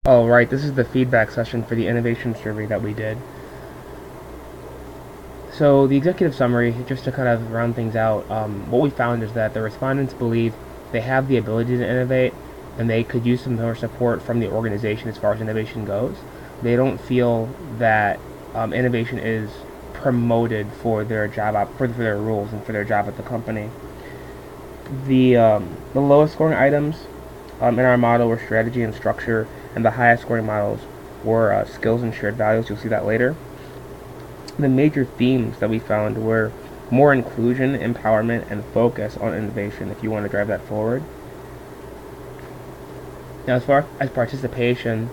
Oh, right, this is the feedback session for the innovation survey that we did. So the executive summary, just to kind of round things out, what we found is that the respondents believe they have the ability to innovate and they could use some more support from the organization as far as innovation goes. They don't feel that innovation is promoted for their for their roles and for their job at the company. The lowest scoring items in our model were strategy and structure, and the highest scoring models were skills and shared values. You'll see that later. The major themes that we found were more inclusion, empowerment, and focus on innovation if you want to drive that forward. Now, as far as participation,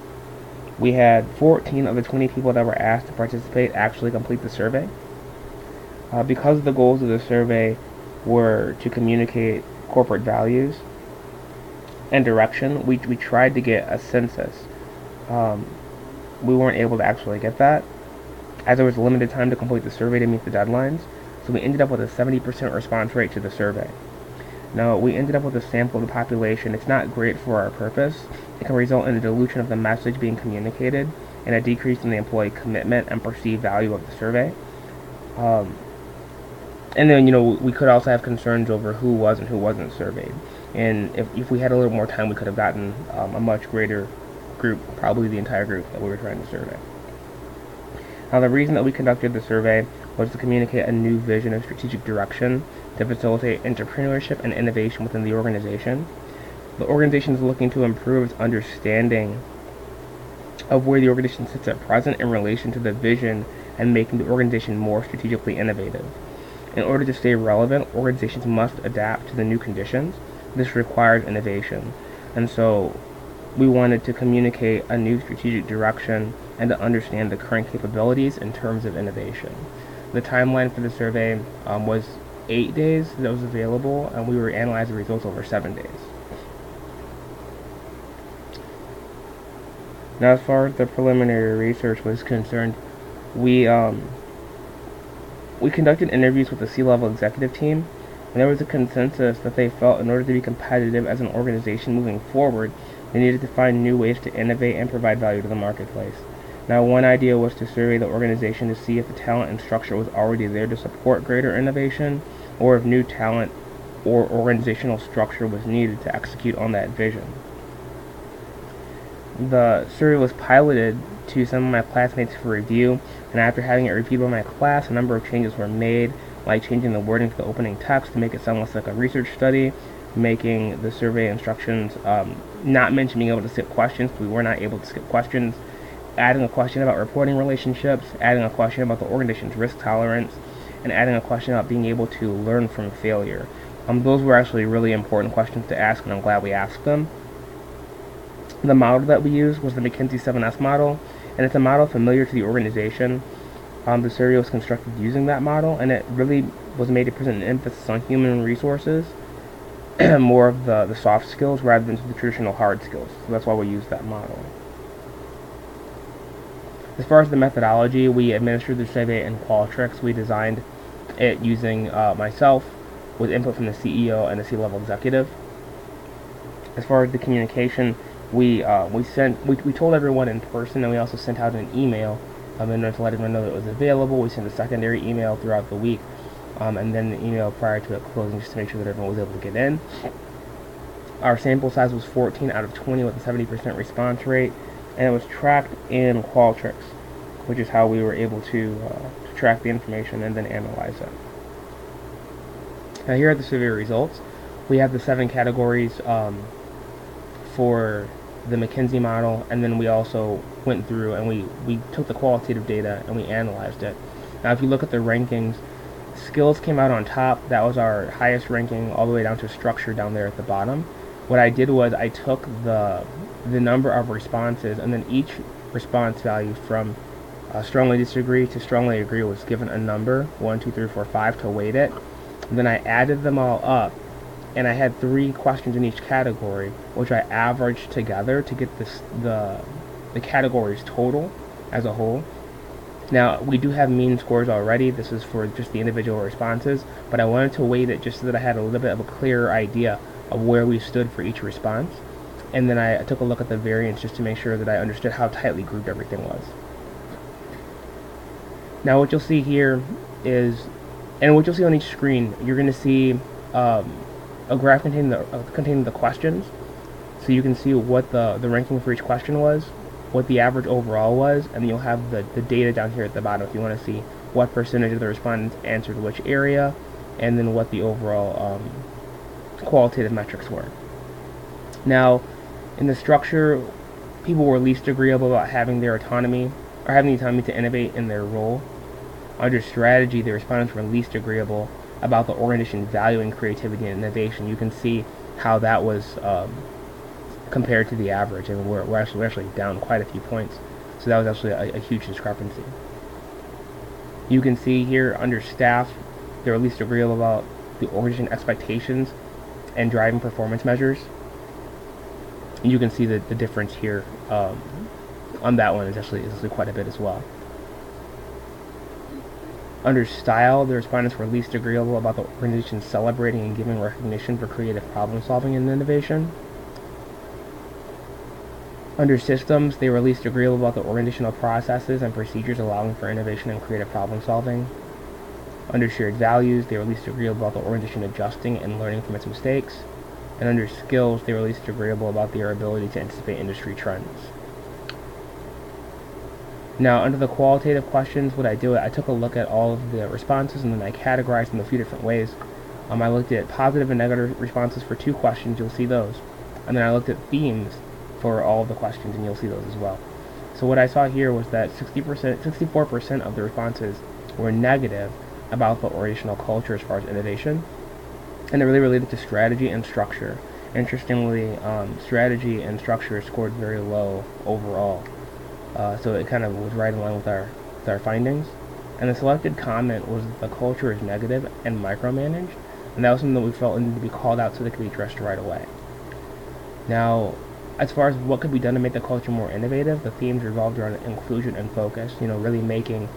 we had 14 of the 20 people that were asked to participate actually complete the survey. Because the goals of the survey were to communicate corporate values and direction, we tried to get a census. We weren't able to actually get that, as there was limited time to complete the survey to meet the deadlines, so we ended up with a 70% response rate to the survey. Now, we ended up with a sample of the population. It's not great for our purpose. It can result in a dilution of the message being communicated and a decrease in the employee commitment and perceived value of the survey. And then, we could also have concerns over who was and who wasn't surveyed. And if we had a little more time, we could have gotten a much greater group, probably the entire group that we were trying to survey. Now, the reason that we conducted the survey was to communicate a new vision and strategic direction to facilitate entrepreneurship and innovation within the organization. The organization is looking to improve its understanding of where the organization sits at present in relation to the vision and making the organization more strategically innovative. In order to stay relevant, organizations must adapt to the new conditions. This requires innovation. And so we wanted to communicate a new strategic direction and to understand the current capabilities in terms of innovation. The timeline for the survey was 8 days that was available, and we were analyzing the results over 7 days. Now, as far as the preliminary research was concerned, we conducted interviews with the C-level executive team, and there was a consensus that they felt in order to be competitive as an organization moving forward, they needed to find new ways to innovate and provide value to the marketplace. Now, one idea was to survey the organization to see if the talent and structure was already there to support greater innovation, or if new talent or organizational structure was needed to execute on that vision. The survey was piloted to some of my classmates for review, and after having it reviewed by my class, a number of changes were made, like changing the wording to the opening text to make it sound less like a research study, making the survey instructions not mention being able to skip questions. We were not able to skip questions, adding a question about reporting relationships, adding a question about the organization's risk tolerance, and adding a question about being able to learn from failure. Those were actually really important questions to ask, and I'm glad we asked them. The model that we used was the McKinsey 7S model, and it's a model familiar to the organization. The survey was constructed using that model, and it really was made to present an emphasis on human resources, more of the soft skills rather than the traditional hard skills. So that's why we used that model. As far as the methodology, we administered the survey in Qualtrics. We designed it using myself with input from the CEO and the C-level executive. As far as the communication, we told everyone in person, and we also sent out an email in order to let everyone know that it was available. We sent a secondary email throughout the week, and then the email prior to it closing just to make sure that everyone was able to get in. Our sample size was 14 out of 20 with a 70% response rate, and it was tracked in Qualtrics, which is how we were able to track the information and then analyze it. Now, here are the survey results. We have the 7 categories for the McKinsey model, and then we also went through and we took the qualitative data and we analyzed it. Now, if you look at the rankings, skills came out on top. That was our highest ranking, all the way down to structure down there at the bottom. What I did was I took the number of responses, and then each response value from strongly disagree to strongly agree was given a number, 1, 2, 3, 4, 5, to weight it. And then I added them all up, and I had 3 questions in each category, which I averaged together to get the category's total as a whole. Now, we do have mean scores already. This is for just the individual responses, but I wanted to weight it just so that I had a little bit of a clearer idea of where we stood for each response. and then I took a look at the variance just to make sure that I understood how tightly grouped everything was. Now what you'll see here is, and what you'll see on each screen, you're going to see a graph containing the questions, so you can see what the ranking for each question was, what the average overall was, and then you'll have the data down here at the bottom if you want to see what percentage of the respondents answered which area, and then what the overall qualitative metrics were. Now, in the structure, people were least agreeable about having their autonomy, or having the autonomy to innovate in their role. Under strategy, the respondents were least agreeable about the organization valuing creativity and innovation. You can see how that was compared to the average, and we're actually down quite a few points. So that was actually a huge discrepancy. You can see here under staff, they were least agreeable about the organization expectations and driving performance measures. And you can see the difference here on that one is actually quite a bit as well. Under style, the respondents were least agreeable about the organization celebrating and giving recognition for creative problem solving and innovation. Under systems, they were least agreeable about the organizational processes and procedures allowing for innovation and creative problem solving. Under shared values, they were least agreeable about the organization adjusting and learning from its mistakes. And under skills, they were least agreeable about their ability to anticipate industry trends. Now, under the qualitative questions, what I did, I took a look at all of the responses and then I categorized them a few different ways. I looked at positive and negative responses for 2 questions, you'll see those. And then I looked at themes for all of the questions, and you'll see those as well. So what I saw here was that 64% of the responses were negative about the organizational culture as far as innovation, and they're really related to strategy and structure. Interestingly, strategy and structure scored very low overall, so it kind of was right in line with our findings. And the selected comment was that the culture is negative and micromanaged, and that was something that we felt needed to be called out so that it could be addressed right away. Now, as far as what could be done to make the culture more innovative, the themes revolved around inclusion and focus, really making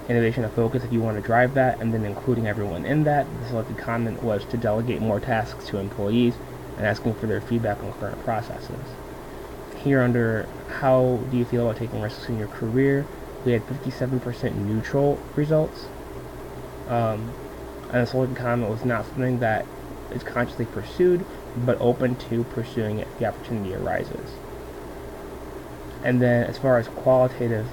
innovation a focus if you want to drive that, and then including everyone in that. The selected comment was to delegate more tasks to employees and asking for their feedback on current processes. Here under how do you feel about taking risks in your career, we had 57% neutral results. And the selected comment was not something that is consciously pursued, but open to pursuing it if the opportunity arises. And then as far as qualitative,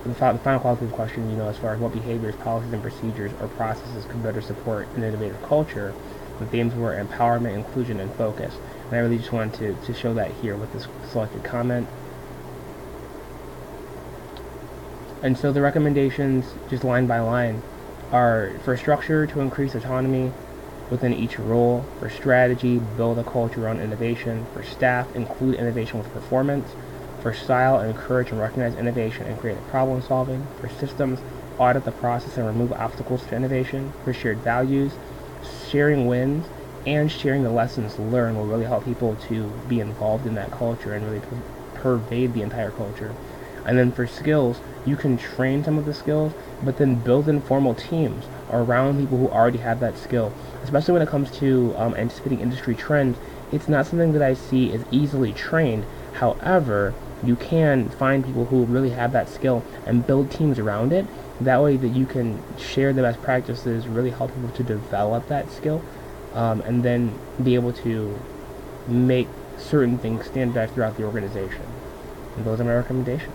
the final qualitative question, as far as what behaviors, policies, and procedures or processes could better support an innovative culture, the themes were empowerment, inclusion, and focus. And I really just wanted to show that here with this selected comment. And so the recommendations, just line by line, are for structure to increase autonomy within each role. For strategy, build a culture around innovation. For staff, include innovation with performance. For style, encourage and recognize innovation and creative problem solving. For systems, audit the process and remove obstacles to innovation. For shared values, sharing wins and sharing the lessons learned will really help people to be involved in that culture and really pervade the entire culture. And then for skills, you can train some of the skills, but then build informal teams around people who already have that skill. Especially when it comes to anticipating industry trends, it's not something that I see as easily trained. However, you can find people who really have that skill and build teams around it. That way that you can share the best practices, really help people to develop that skill, and then be able to make certain things stand back throughout the organization. And those are my recommendations.